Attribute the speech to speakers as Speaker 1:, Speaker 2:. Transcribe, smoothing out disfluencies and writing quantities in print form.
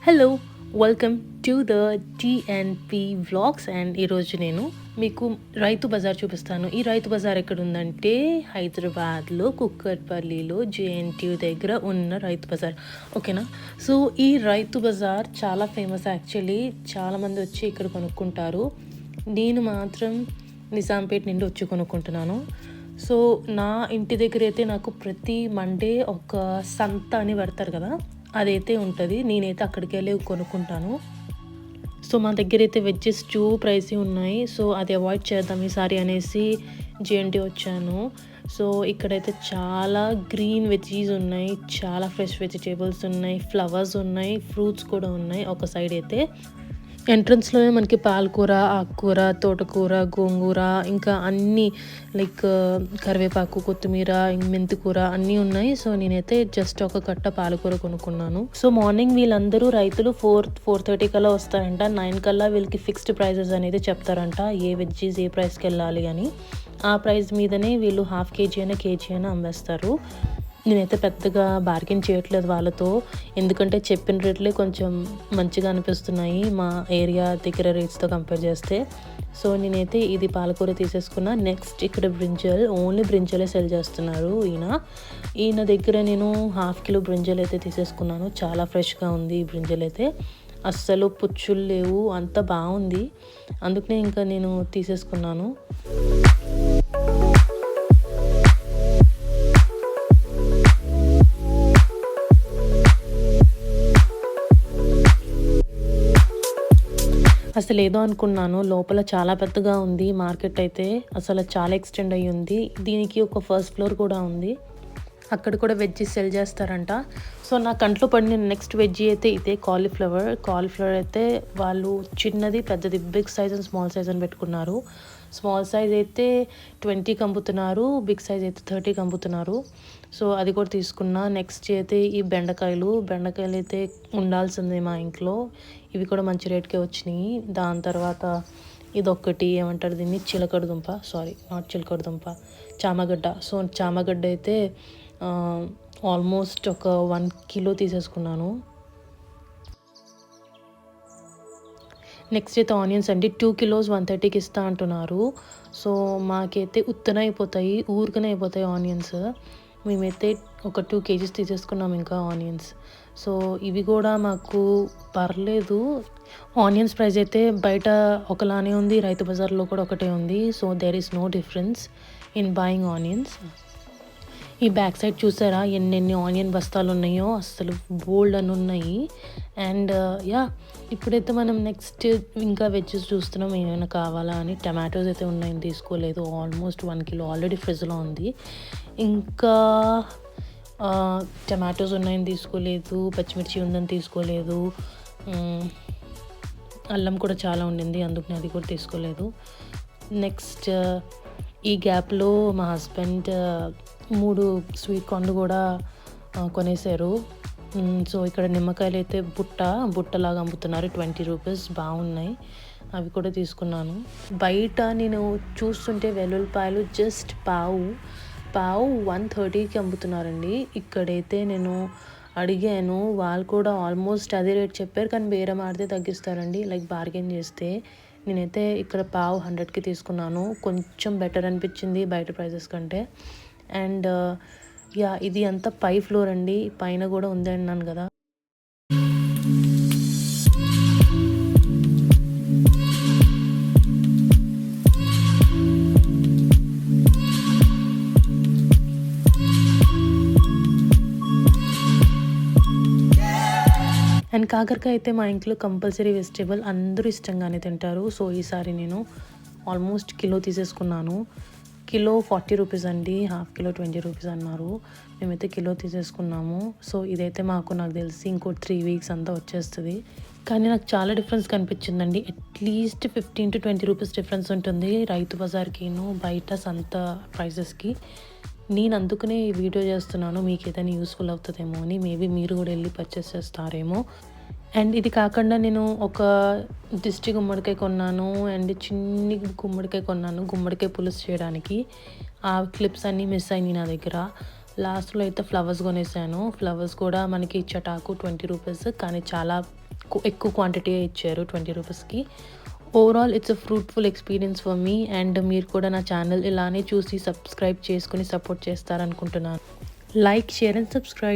Speaker 1: Hello, welcome to the TNP vlogs. And ఈరోజు నేను మీకు రైతు బజార్ చూపిస్తాను. ఈ రైతు బజార్ ఎక్కడుందంటే హైదరాబాద్లో కుక్కట్పల్లిలో జేఎన్టీయూ దగ్గర ఉన్న రైతు బజార్. ఓకేనా? సో ఈ రైతు బజార్ చాలా ఫేమస్ యాక్చువల్లీ. చాలామంది వచ్చి ఇక్కడ కొనుక్కుంటారు. నేను మాత్రం నిజాంపేట్ నుండి వచ్చి కొనుక్కుంటున్నాను. సో నా ఇంటి దగ్గర అయితే నాకు ప్రతి మండే ఒక సంత అని పెడతారు కదా, అదైతే ఉంటుంది. నేనైతే అక్కడికి వెళ్ళి కొనుక్కుంటాను. సో మా దగ్గర అయితే వెజ్జెస్ ప్రైసీ ఉన్నాయి. సో అది అవాయిడ్ చేద్దాం ఈసారి అనేసి జేఎన్టీ వచ్చాను. సో ఇక్కడైతే చాలా గ్రీన్ వెజ్జీస్ ఉన్నాయి, చాలా ఫ్రెష్ వెజిటేబుల్స్ ఉన్నాయి, ఫ్లవర్స్ ఉన్నాయి, ఫ్రూట్స్ కూడా ఉన్నాయి. ఒక సైడ్ అయితే ఎంట్రన్స్లోనే మనకి పాలకూర, ఆకుకూర, తోటకూర, గోంగూర, ఇంకా అన్నీ లైక్ కరివేపాకు, కొత్తిమీర, మెంతికూర అన్నీ ఉన్నాయి. సో నేనైతే జస్ట్ ఒక కట్ట పాలకూర కొనుక్కున్నాను. సో మార్నింగ్ వీళ్ళందరూ రైతులు 4:30 కల్లా వస్తారంట. 9 కల్లా వీళ్ళకి ఫిక్స్డ్ ప్రైజెస్ అనేది చెప్తారంట, ఏ వెజ్జీస్ ఏ ప్రైస్కి వెళ్ళాలి అని. ఆ ప్రైస్ మీదనే వీళ్ళు ½ కేజీ అయినా కేజీ అయినా అమ్మేస్తారు. నేనైతే పెద్దగా బార్గెన్ చేయట్లేదు వాళ్ళతో, ఎందుకంటే చెప్పిన రేట్లే కొంచెం మంచిగా అనిపిస్తున్నాయి మా ఏరియా దగ్గర రేట్స్తో కంపేర్ చేస్తే. సో నేనైతే ఇది పాలకూర తీసేసుకున్నా. నెక్స్ట్ ఇక్కడ బ్రింజల్, ఓన్లీ బ్రింజలే సెల్ చేస్తున్నారు ఈయన దగ్గర. నేను ½ కిలో బ్రింజల్ అయితే తీసేసుకున్నాను. చాలా ఫ్రెష్గా ఉంది ఈ బ్రింజల్ అయితే, అస్సలు పుచ్చులు లేవు, అంత బాగుంది. అందుకనే ఇంకా నేను తీసేసుకున్నాను. అసలు ఏదో అనుకున్నాను, లోపల చాలా పెద్దగా ఉంది మార్కెట్ అయితే. అసలు చాలా ఎక్స్టెండ్ అయ్యి ఉంది. దీనికి ఒక ఫస్ట్ ఫ్లోర్ కూడా ఉంది, అక్కడ కూడా వెజ్జీ సెల్ చేస్తారంట. సో నా కంట్లో పడిన నెక్స్ట్ వెజ్జీ అయితే ఇదే కాలీఫ్లవర్ అయితే వాళ్ళు చిన్నది, పెద్దది, big size and small size అని పెట్టుకున్నారు. స్మాల్ సైజ్ అయితే 20కి అమ్ముతున్నారు, బిగ్ సైజ్ అయితే 30కి అమ్ముతున్నారు. సో అది కూడా తీసుకున్నా. నెక్స్ట్ అయితే ఈ బెండకాయలు అయితే ఉండాల్సిందే మా ఇంట్లో. ఇవి కూడా మంచి రేట్కే వచ్చినాయి. దాని తర్వాత ఇదొక్కటి ఏమంటారు దీన్ని, చామగడ్డ. సో చామగడ్డ అయితే ఆల్మోస్ట్ ఒక 1 కిలో తీసేసుకున్నాను. నెక్స్ట్ అయితే ఆనియన్స్ అండి, 2 కిలోస్ 130కి ఇస్తా అంటున్నారు. సో మాకైతే అయిపోతాయి, ఊరికనే అయిపోతాయి ఆనియన్స్. మేమైతే ఒక 2 కేజీస్ తీసేసుకున్నాం ఇంకా ఆనియన్స్. సో ఇవి కూడా మాకు పర్లేదు. ఆనియన్స్ ప్రైస్ అయితే బయట ఒకలానే ఉంది, రైతు బజార్లో కూడా ఒకటే ఉంది. So there is no difference in buying onions. ఈ బ్యాక్ సైడ్ చూసారా ఎన్నెన్ని ఆనియన్ బస్తాలు ఉన్నాయో, అసలు బోల్డ్ అని ఉన్నాయి. అండ్ ఇప్పుడైతే మనం నెక్స్ట్ ఇంకా వెజ్జెస్ చూస్తున్నాం ఏమైనా కావాలా అని. టమాటోస్ అయితే ఉన్నాయని తీసుకోలేదు, ఆల్మోస్ట్ 1 కిలో ఆల్రెడీ ఫ్రిడ్జ్లో ఉంది. ఇంకా టమాటోస్ ఉన్నాయని తీసుకోలేదు, పచ్చిమిర్చి ఉందని తీసుకోలేదు, అల్లం కూడా చాలా ఉండింది, అందుకని అది కూడా తీసుకోలేదు. నెక్స్ట్ ఈ గ్యాప్లో మా హస్బెండ్ 3 స్వీట్ కార్న్లు కూడా కొనేసారు. సో ఇక్కడ నిమ్మకాయలు అయితే బుట్టలాగా అమ్ముతున్నారు, 20 రూపీస్, బాగున్నాయి. అవి కూడా తీసుకున్నాను. బయట నేను చూస్తుంటే వెల్లుల్లిపాయలు జస్ట్ పావు 130కి అమ్ముతున్నారండి. ఇక్కడైతే నేను అడిగాను, వాళ్ళు కూడా ఆల్మోస్ట్ అదే రేట్ చెప్పారు, కానీ బేరం ఆడితే తగ్గిస్తారండి, లైక్ బార్గెన్ చేస్తే. నేనైతే ఇక్కడ పావు 100కి తీసుకున్నాను. కొంచెం బెటర్ అనిపించింది బయట ప్రైజెస్ కంటే. అండ్ ఇది అంతా పై ఫ్లోర్ అండి, పైన కూడా ఉంది అన్నాను కదా. అండ్ కాకరకాయ అయితే మా ఇంట్లో కంపల్సరీ వెజిటేబుల్, అందరూ ఇష్టంగానే తింటారు. సో ఈసారి నేను ఆల్మోస్ట్ కిలో తీసేసుకున్నాను. కిలో 40 రూపీస్ అండి, ½ కిలో 20 రూపీస్ అన్నారు. మేమైతే కిలో తీసేసుకున్నాము. సో ఇదైతే నాకు తెలిసి ఇంకో 3 వీక్స్ అంతా వచ్చేస్తుంది. కానీ నాకు చాలా డిఫరెన్స్ కనిపించిందండి. అట్లీస్ట్ 15 to 20 రూపీస్ డిఫరెన్స్ ఉంటుంది రైతు బజార్కిను బయట సంత ప్రైజెస్కి. నేను అందుకనే ఈ వీడియో చేస్తున్నాను, మీకు ఏదైనా యూస్ఫుల్ అవుతుందేమో అని. మేబీ మీరు కూడా వెళ్ళి పర్చేస్ చేస్తారేమో. అండ్ ఇది కాకుండా నేను ఒక దిష్టి గుమ్మడికాయ కొన్నాను, అండ్ చిన్ని గుమ్మడికాయ కొన్నాను, గుమ్మడికాయ పులుసు చేయడానికి. ఆ క్లిప్స్ అన్నీ మిస్ అయినాయి నా దగ్గర. లాస్ట్లో అయితే ఫ్లవర్స్ కొనేసాను. ఫ్లవర్స్ కూడా మనకి చటాకు 20 రూపీస్, కానీ చాలా ఎక్కువ క్వాంటిటీ ఇచ్చారు 20 రూపీస్కి. Overall it's a fruitful experience for me. And మీరు కూడా నా ఛానల్ ఇలానే చూసి సబ్స్క్రైబ్ చేసుకుని సపోర్ట్ చేస్తారనుకుంటున్నాను. Like, share and subscribe.